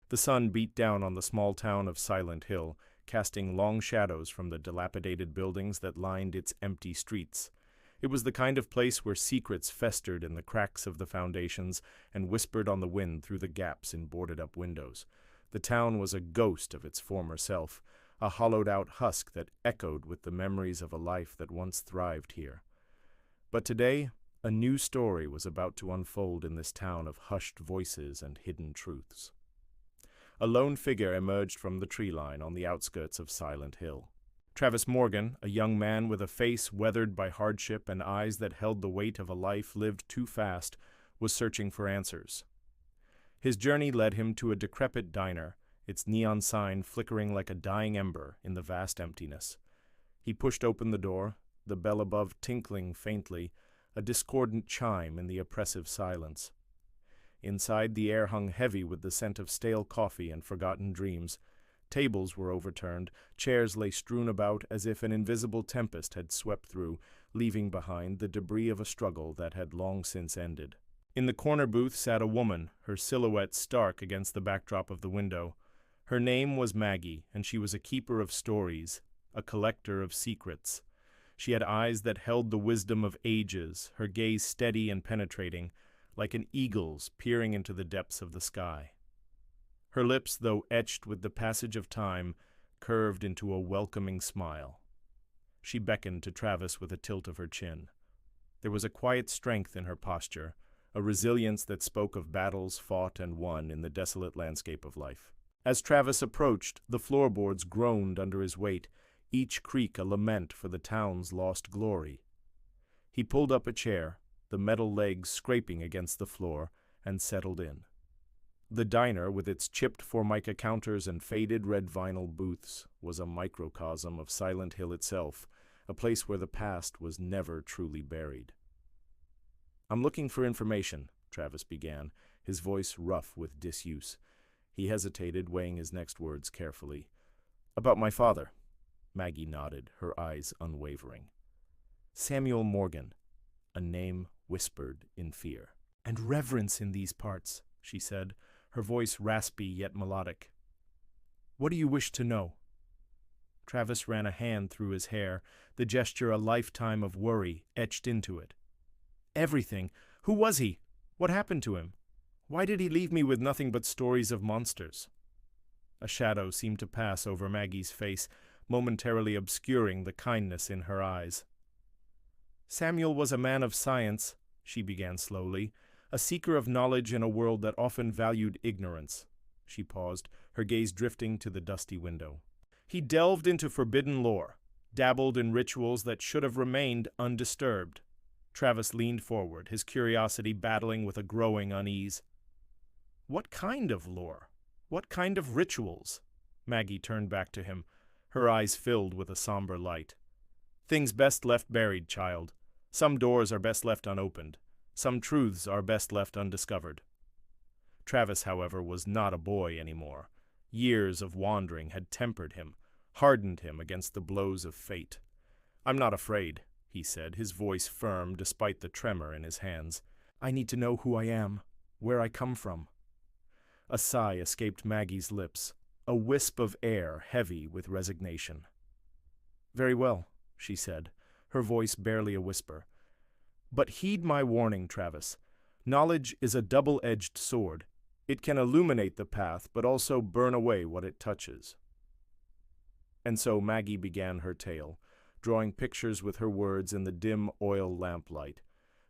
The sun beat down on the small town of Silent Hill, casting long shadows from the dilapidated buildings that lined its empty streets. It was the kind of place where secrets festered in the cracks of the foundations and whispered on the wind through the gaps in boarded-up windows. The town was a ghost of its former self, a hollowed-out husk that echoed with the memories of a life that once thrived here. But today, a new story was about to unfold in this town of hushed voices and hidden truths. A lone figure emerged from the tree line on the outskirts of Silent Hill. Travis Morgan, a young man with a face weathered by hardship and eyes that held the weight of a life lived too fast, was searching for answers. His journey led him to a decrepit diner, its neon sign flickering like a dying ember in the vast emptiness. He pushed open the door, the bell above tinkling faintly, a discordant chime in the oppressive silence. Inside, the air hung heavy with the scent of stale coffee and forgotten dreams. Tables were overturned, chairs lay strewn about as if an invisible tempest had swept through, leaving behind the debris of a struggle that had long since ended. In the corner booth sat a woman, her silhouette stark against the backdrop of the window. Her name was Maggie, and she was a keeper of stories, a collector of secrets. She had eyes that held the wisdom of ages, her gaze steady and penetrating, like an eagle's peering into the depths of the sky. Her lips, though etched with the passage of time, curved into a welcoming smile. She beckoned to Travis with a tilt of her chin. There was a quiet strength in her posture, a resilience that spoke of battles fought and won in the desolate landscape of life. As Travis approached, the floorboards groaned under his weight, each creak a lament for the town's lost glory. He pulled up a chair, the metal legs scraping against the floor, and settled in. The diner, with its chipped formica counters and faded red vinyl booths, was a microcosm of Silent Hill itself, a place where the past was never truly buried. "I'm looking for information," Travis began, his voice rough with disuse. He hesitated, weighing his next words carefully. "About my father." Maggie nodded, her eyes unwavering. "Samuel Morgan," a name whispered in fear. "And reverence in these parts," she said, her voice raspy yet melodic. "What do you wish to know?" Travis ran a hand through his hair, the gesture a lifetime of worry etched into it. "Everything. Who was he? What happened to him? Why did he leave me with nothing but stories of monsters?" A shadow seemed to pass over Maggie's face, momentarily obscuring the kindness in her eyes. "Samuel was a man of science," she began slowly, "a seeker of knowledge in a world that often valued ignorance." She paused, her gaze drifting to the dusty window. "He delved into forbidden lore, dabbled in rituals that should have remained undisturbed." Travis leaned forward, his curiosity battling with a growing unease. "What kind of lore? What kind of rituals?" Maggie turned back to him, her eyes filled with a somber light. "Things best left buried, child. Some doors are best left unopened. Some truths are best left undiscovered." Travis, however, was not a boy anymore. Years of wandering had tempered him, hardened him against the blows of fate. "I'm not afraid," he said, his voice firm despite the tremor in his hands. "I need to know who I am, where I come from." A sigh escaped Maggie's lips, a wisp of air heavy with resignation. "Very well," she said, her voice barely a whisper. "But heed my warning, Travis. Knowledge is a double-edged sword. It can illuminate the path, but also burn away what it touches." And so Maggie began her tale, drawing pictures with her words in the dim oil lamplight.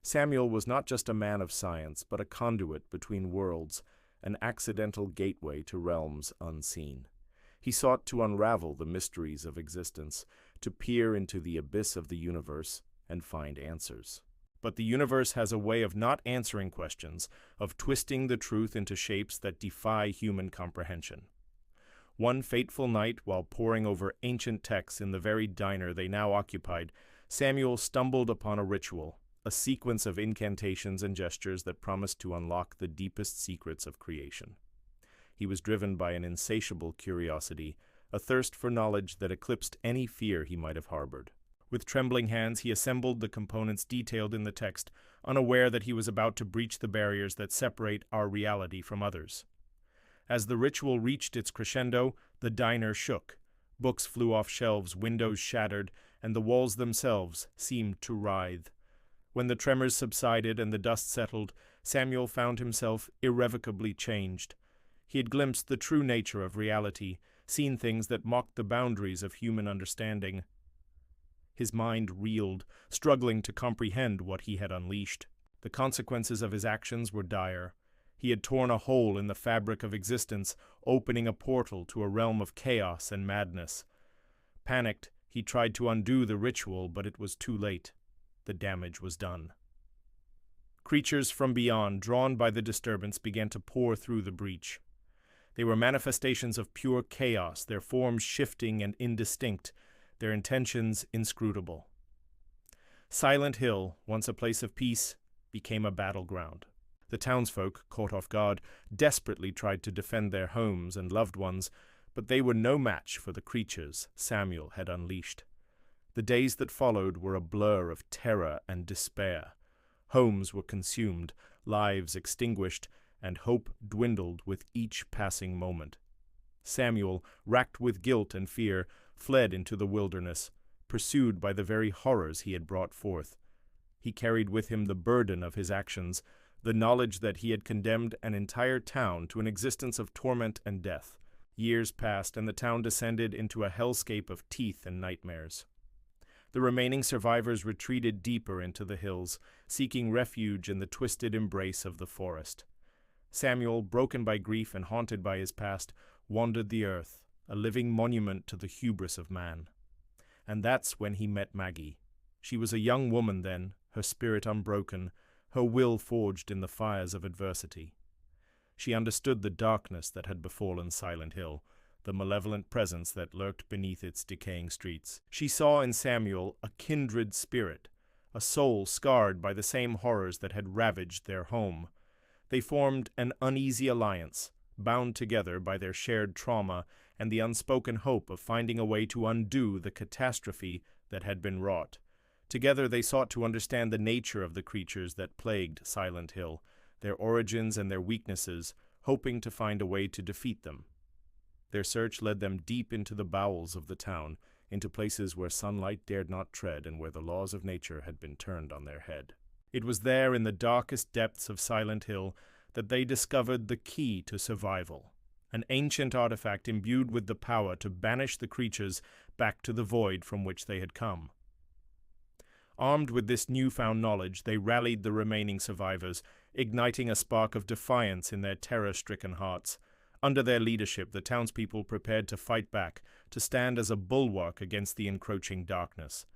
Samuel was not just a man of science, but a conduit between worlds, an accidental gateway to realms unseen. He sought to unravel the mysteries of existence, to peer into the abyss of the universe and find answers. But the universe has a way of not answering questions, of twisting the truth into shapes that defy human comprehension. One fateful night, while poring over ancient texts in the very diner they now occupied, Samuel stumbled upon a ritual, a sequence of incantations and gestures that promised to unlock the deepest secrets of creation. He was driven by an insatiable curiosity, a thirst for knowledge that eclipsed any fear he might have harbored. With trembling hands, he assembled the components detailed in the text, unaware that he was about to breach the barriers that separate our reality from others. As the ritual reached its crescendo, the diner shook. Books flew off shelves, windows shattered, and the walls themselves seemed to writhe. When the tremors subsided and the dust settled, Samuel found himself irrevocably changed. He had glimpsed the true nature of reality, seen things that mocked the boundaries of human understanding. His mind reeled, struggling to comprehend what he had unleashed. The consequences of his actions were dire. He had torn a hole in the fabric of existence, opening a portal to a realm of chaos and madness. Panicked, he tried to undo the ritual, but it was too late. The damage was done. Creatures from beyond, drawn by the disturbance, began to pour through the breach. They were manifestations of pure chaos, their forms shifting and indistinct, their intentions inscrutable. Silent Hill, once a place of peace, became a battleground. The townsfolk, caught off guard, desperately tried to defend their homes and loved ones, but they were no match for the creatures Samuel had unleashed. The days that followed were a blur of terror and despair. Homes were consumed, lives extinguished, and hope dwindled with each passing moment. Samuel, racked with guilt and fear, fled into the wilderness, pursued by the very horrors he had brought forth. He carried with him the burden of his actions, the knowledge that he had condemned an entire town to an existence of torment and death. Years passed, and the town descended into a hellscape of teeth and nightmares. The remaining survivors retreated deeper into the hills, seeking refuge in the twisted embrace of the forest. Samuel, broken by grief and haunted by his past, wandered the earth, a living monument to the hubris of man. And that's when he met Maggie. She was a young woman then, her spirit unbroken, her will forged in the fires of adversity. She understood the darkness that had befallen Silent Hill, the malevolent presence that lurked beneath its decaying streets. She saw in Samuel a kindred spirit, a soul scarred by the same horrors that had ravaged their home. They formed an uneasy alliance, bound together by their shared trauma and the unspoken hope of finding a way to undo the catastrophe that had been wrought. Together they sought to understand the nature of the creatures that plagued Silent Hill, their origins and their weaknesses, hoping to find a way to defeat them. Their search led them deep into the bowels of the town, into places where sunlight dared not tread and where the laws of nature had been turned on their head. It was there in the darkest depths of Silent Hill that they discovered the key to survival, an ancient artifact imbued with the power to banish the creatures back to the void from which they had come. Armed with this newfound knowledge, they rallied the remaining survivors, igniting a spark of defiance in their terror-stricken hearts. Under their leadership, the townspeople prepared to fight back, to stand as a bulwark against the encroaching darkness.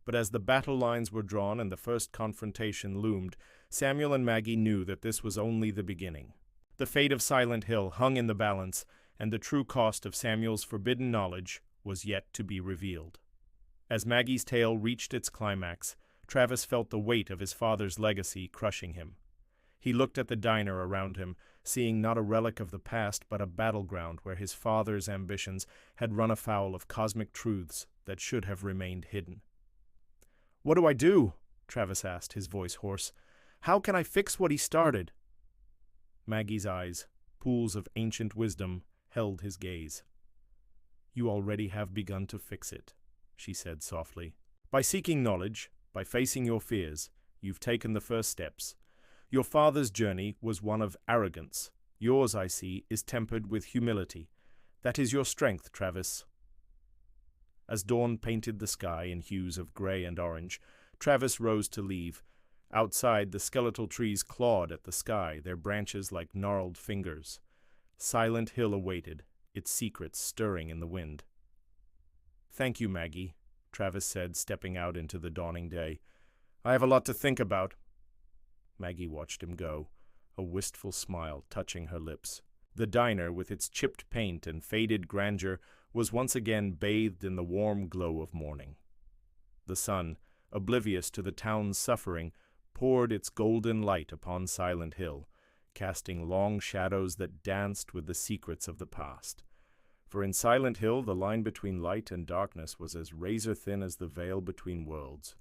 But as the battle lines were drawn and the first confrontation loomed, Samuel and Maggie knew that this was only the beginning. The fate of Silent Hill hung in the balance, and the true cost of Samuel's forbidden knowledge was yet to be revealed. As Maggie's tale reached its climax, Travis felt the weight of his father's legacy crushing him. He looked at the diner around him, seeing not a relic of the past but a battleground where his father's ambitions had run afoul of cosmic truths that should have remained hidden. "What do I do?" Travis asked, his voice hoarse. "How can I fix what he started?" Maggie's eyes, pools of ancient wisdom, held his gaze. "You already have begun to fix it," she said softly. "By seeking knowledge, by facing your fears, you've taken the first steps. Your father's journey was one of arrogance. Yours, I see, is tempered with humility. That is your strength, Travis." As dawn painted the sky in hues of gray and orange, Travis rose to leave. Outside, the skeletal trees clawed at the sky, their branches like gnarled fingers. Silent Hill awaited, its secrets stirring in the wind. "Thank you, Maggie," Travis said, stepping out into the dawning day. "I have a lot to think about." Maggie watched him go, a wistful smile touching her lips. The diner, with its chipped paint and faded grandeur, was once again bathed in the warm glow of morning. The sun, oblivious to the town's suffering, poured its golden light upon Silent Hill, casting long shadows that danced with the secrets of the past. For in Silent Hill the line between light and darkness was as razor-thin as the veil between worlds.